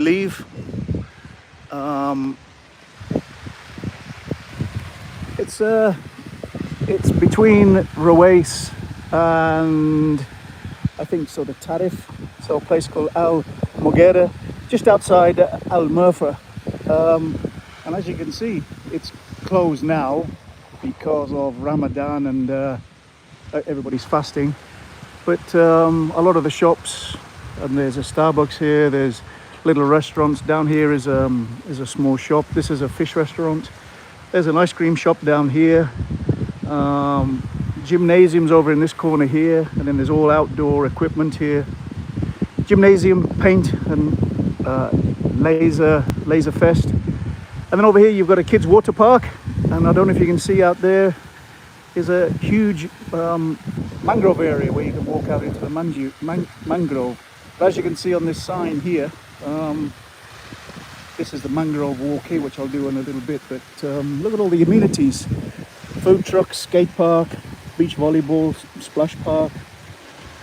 leave. Um, it's between Ruwais and I think sort of Tarif, so a place called Al Mughera, just outside Al Mirfa. And as you can see, it's closed now because of Ramadan and everybody's fasting. But a lot of the shops, and there's a Starbucks here, there's little restaurants. Down here is a small shop. This is a fish restaurant. There's an ice cream shop down here. Gymnasium's over in this corner here, and then there's all outdoor equipment here. Gymnasium, paint and laser fest. And then over here you've got a kids water park, and I don't know if you can see out there is a huge mangrove area where you can walk out into the mangrove. But as you can see on this sign here, this is the mangrove walk here, which I'll do in a little bit. But look at all the amenities: food trucks, skate park, beach volleyball, splash park,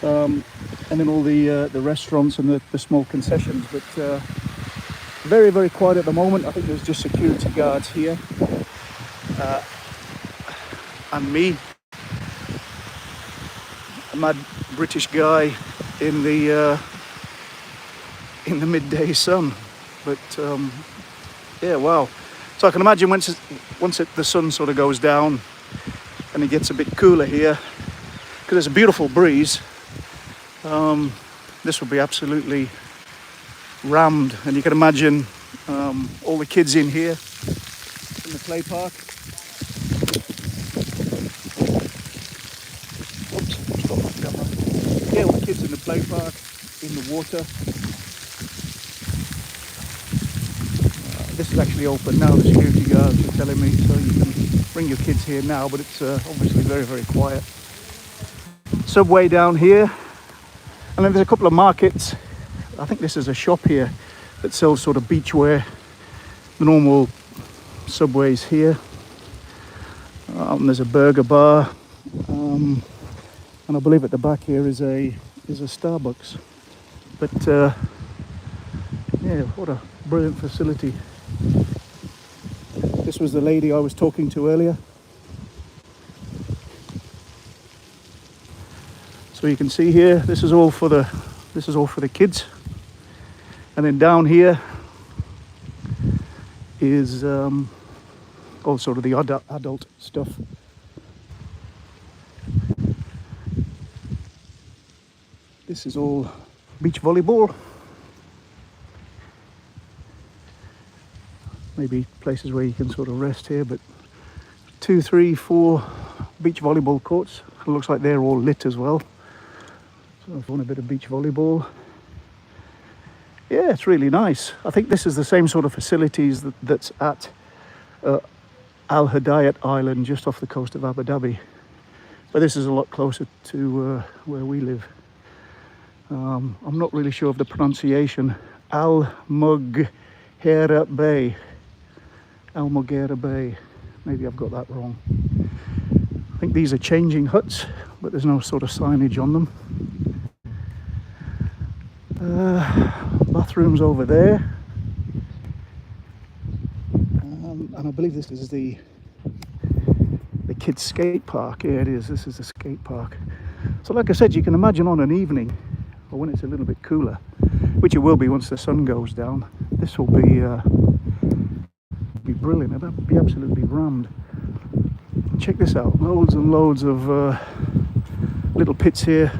and then all the restaurants and the small concessions. But very, very quiet at the moment. I think there's just security guards here and me, a mad British guy in the midday sun. But yeah, wow. So I can imagine once the sun sort of goes down and it gets a bit cooler here, because there's a beautiful breeze, this will be absolutely rammed. And you can imagine all the kids in here in the play park. Oops, stop the camera. Yeah, all the kids in the play park, in the water. This is actually open now, the security guards are telling me, so you can bring your kids here now, but it's obviously very, very quiet. Subway down here, and then there's a couple of markets. I think this is a shop here that sells sort of beachwear. The normal Subway's here. There's a burger bar, and I believe at the back here is a Starbucks. But yeah, what a brilliant facility. This was the lady I was talking to earlier. So you can see here, this is all for the kids. And then down here is all sort of the adult stuff. This is all beach volleyball. Maybe places where you can sort of rest here, but 2, 3, 4 beach volleyball courts. It looks like they're all lit as well. So if you want a bit of beach volleyball, yeah, it's really nice. I think this is the same sort of facilities that's at Al Hadayat Island, just off the coast of Abu Dhabi. But this is a lot closer to where we live. I'm not really sure of the pronunciation. Al Mughera Bay. Al Mughera Bay. Maybe I've got that wrong. I think these are changing huts, but there's no sort of signage on them. Bathrooms over there. And I believe this is the kids' skate park. Yeah, it is. This is the skate park. So like I said, you can imagine on an evening, or when it's a little bit cooler, which it will be once the sun goes down, this will be brilliant. It'll be absolutely rammed. Check this out. Loads and loads of little pits here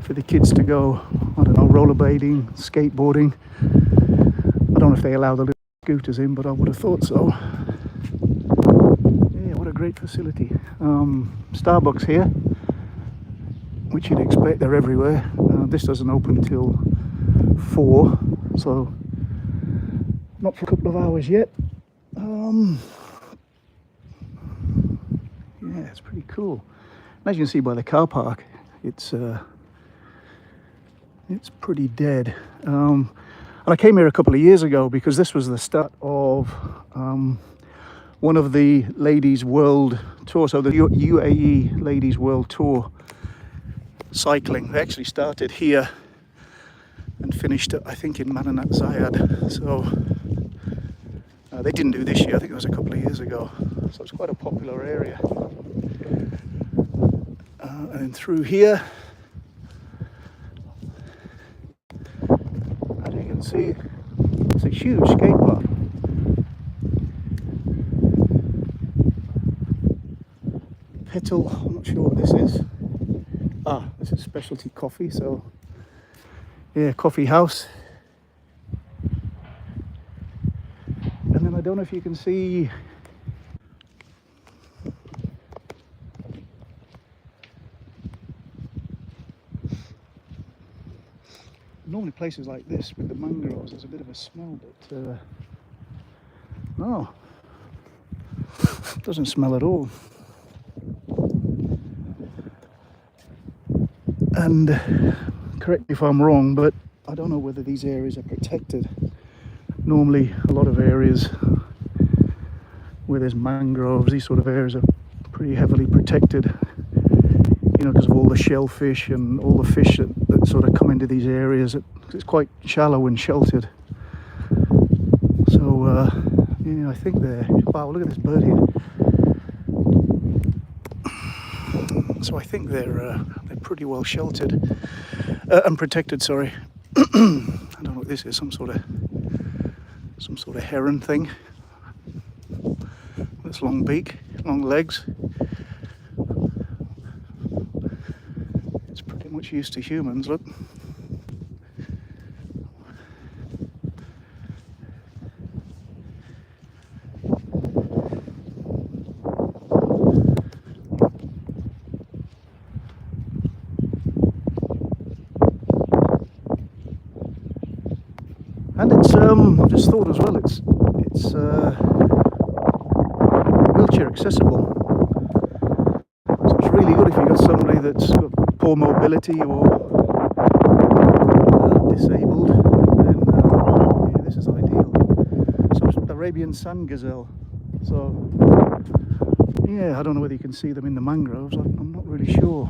for the kids to go, I don't know, rollerblading, skateboarding. I don't know if they allow the little scooters in, but I would have thought so. Yeah, what a great facility. Starbucks here, which you'd expect, they're everywhere. This doesn't open till 4, so not for a couple of hours yet. Yeah, it's pretty cool. As you can see by the car park, it's pretty dead. And I came here a couple of years ago because this was the start of one of the Ladies World Tour, so the UAE Ladies World Tour cycling. They actually started here and finished, I think, in Mananat Zayad. So they didn't do this year, I think it was a couple of years ago. So it's quite a popular area. And then through here, as you can see, it's a huge skate park. Petal, I'm not sure what this is. Ah, this is specialty coffee, so yeah, coffee house. And then I don't know if you can see, normally places like this with the mangroves, there's a bit of a smell, but no, doesn't smell at all. And correct me if I'm wrong, but I don't know whether these areas are protected. Normally a lot of areas where there's mangroves, these sort of areas are pretty heavily protected, you know, because of all the shellfish and all the fish that sort of come into these areas. It's quite shallow and sheltered. So yeah, I think they're, wow, look at this bird here. So I think they're pretty well sheltered and protected. Sorry, I don't know what this is. Some sort of heron thing. This long beak, long legs. It's pretty much used to humans. Look. And it's I just thought as well, it's wheelchair accessible. So it's really good if you've got somebody that's got poor mobility or disabled, then yeah, this is ideal. So it's Arabian sand gazelle. So yeah, I don't know whether you can see them in the mangroves. I'm not really sure.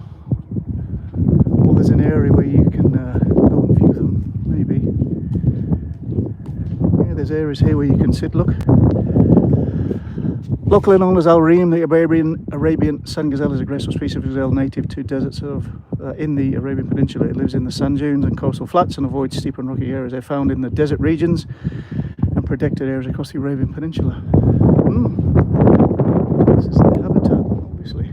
Or there's an area where you can go and view them, maybe. There's areas here where you can sit, look. Locally known as Al Reem, the Arabian sand gazelle is a graceful species of gazelle native to deserts in the Arabian Peninsula. It lives in the sand dunes and coastal flats and avoids steep and rocky areas. They're found in the desert regions and protected areas across the Arabian Peninsula. This is their habitat, obviously.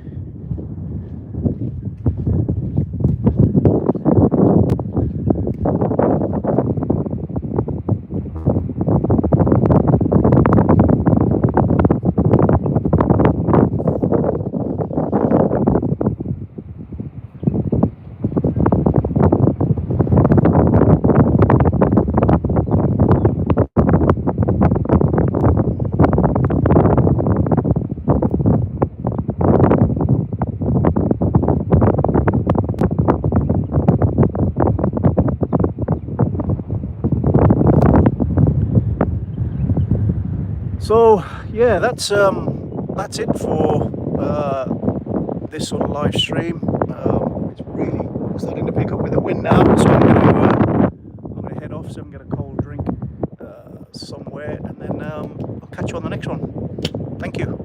So yeah, that's it for this sort of live stream. It's really starting to pick up with the wind now, so I'm going to head off so I can get a cold drink somewhere, and then I'll catch you on the next one. Thank you.